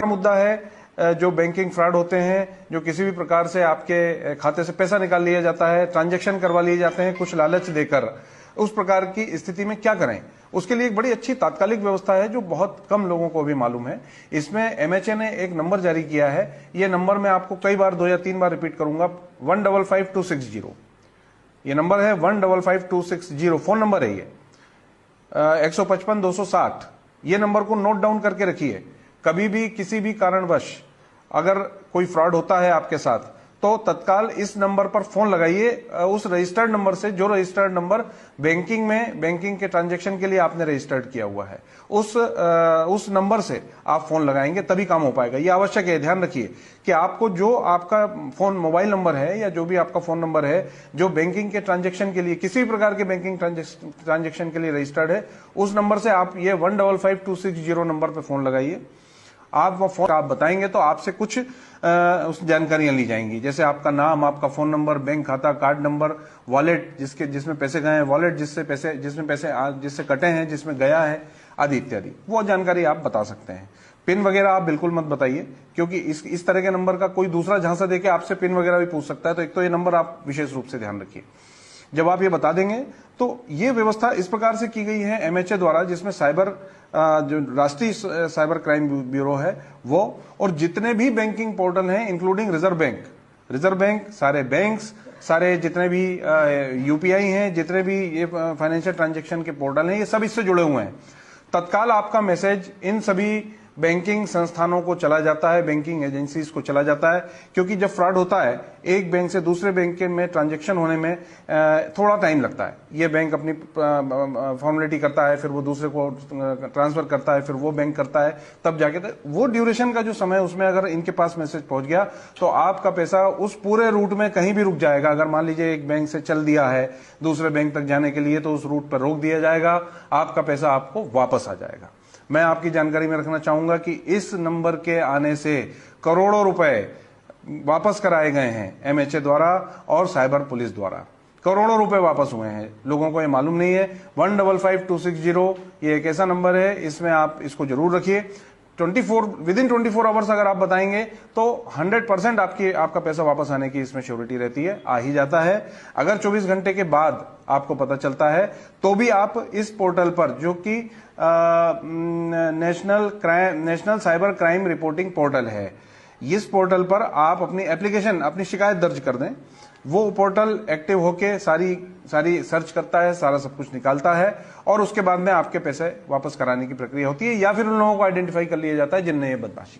मुद्दा है जो बैंकिंग फ्रॉड होते हैं, जो किसी भी प्रकार से आपके खाते से पैसा निकाल लिया जाता है, ट्रांजैक्शन करवा लिए जाते हैं कुछ लालच देकर। उस प्रकार की स्थिति में क्या करें, उसके लिए एक बड़ी अच्छी तात्कालिक व्यवस्था है जो बहुत कम लोगों को भी मालूम है। इसमें एमएचए ने एक नंबर जारी किया है। ये नंबर मैं आपको कई बार 2 या 3 बार रिपीट करूंगा, 155260। ये नंबर है 155260, फोन नंबर है ये 155-260। ये नंबर को नोट डाउन करके रखिए। कभी भी किसी भी कारणवश अगर कोई फ्रॉड होता है आपके साथ तो तत्काल इस नंबर पर फोन लगाइए, उस रजिस्टर्ड नंबर से, जो रजिस्टर्ड नंबर बैंकिंग के ट्रांजैक्शन के लिए आपने रजिस्टर्ड किया हुआ है, उस नंबर से आप फोन लगाएंगे तभी काम हो पाएगा। ये आवश्यक है, ध्यान रखिए कि आपको जो आपका फोन मोबाइल नंबर है या जो भी आपका फोन नंबर है जो बैंकिंग के ट्रांजैक्शन के लिए, किसी भी प्रकार के बैंकिंग ट्रांजैक्शन के लिए रजिस्टर्ड है, उस नंबर से आप ये 155260 नंबर पर फोन लगाइए। आप वो फोन आप बताएंगे तो आपसे कुछ उस जानकारियां ली जाएंगी, जैसे आपका नाम, आपका फोन नंबर, बैंक खाता, कार्ड नंबर, वॉलेट जिसमें पैसे गए हैं, वॉलेट जिससे कटे हैं, जिसमें गया है, आदि इत्यादि। वो जानकारी आप बता सकते हैं। पिन वगैरह आप बिल्कुल मत बताइए, क्योंकि इस तरह के नंबर का कोई दूसरा झांसा देके आपसे पिन वगैरह भी पूछ सकता है। तो एक तो ये नंबर आप विशेष रूप से ध्यान रखिए। जब आप ये बता देंगे तो ये व्यवस्था इस प्रकार से की गई है एमएचए द्वारा, जिसमें जो राष्ट्रीय साइबर क्राइम ब्यूरो है वो, और जितने भी बैंकिंग पोर्टल हैं इंक्लूडिंग रिजर्व बैंक, सारे बैंक्स, सारे जितने भी यूपीआई हैं, जितने भी ये फाइनेंशियल ट्रांजैक्शन के पोर्टल हैं, ये सब इससे जुड़े हुए हैं। तत्काल आपका मैसेज इन सभी बैंकिंग संस्थानों को चला जाता है, बैंकिंग एजेंसीज को चला जाता है, क्योंकि जब फ्रॉड होता है एक बैंक से दूसरे बैंक में ट्रांजैक्शन होने में थोड़ा टाइम लगता है। ये बैंक अपनी फॉर्मेलिटी करता है, फिर वो दूसरे को ट्रांसफर करता है, फिर वो बैंक करता है, तब जाके वो ड्यूरेशन का जो समय, उसमें अगर इनके पास मैसेज पहुंच गया तो आपका पैसा उस पूरे रूट में कहीं भी रुक जाएगा। अगर मान लीजिए एक बैंक से चल दिया है दूसरे बैंक तक जाने के लिए, तो उस रूट पर रोक दिया जाएगा, आपका पैसा आपको वापस आ जाएगा। मैं आपकी जानकारी में रखना चाहूंगा कि इस नंबर के आने से करोड़ों रुपए वापस कराए गए हैं एमएचए द्वारा और साइबर पुलिस द्वारा। करोड़ों रुपए वापस हुए हैं, लोगों को ये मालूम नहीं है। 155260 ये एक ऐसा नंबर है, इसमें आप इसको जरूर रखिए। विदिन 24 आवर्स अगर आप बताएंगे तो 100% आपका पैसा वापस आने की इसमें श्योरिटी रहती है, आ ही जाता है। अगर 24 घंटे के बाद आपको पता चलता है तो भी आप इस पोर्टल पर, जो कि national cyber crime reporting portal है, इस पोर्टल पर आप अपनी एप्लीकेशन, अपनी शिकायत दर्ज कर दें। वो पोर्टल एक्टिव होके सारी सर्च करता है, सारा सब कुछ निकालता है, और उसके बाद में आपके पैसे वापस कराने की प्रक्रिया होती है, या फिर उन लोगों को आइडेंटिफाई कर लिया जाता है जिनने ये बदमाशी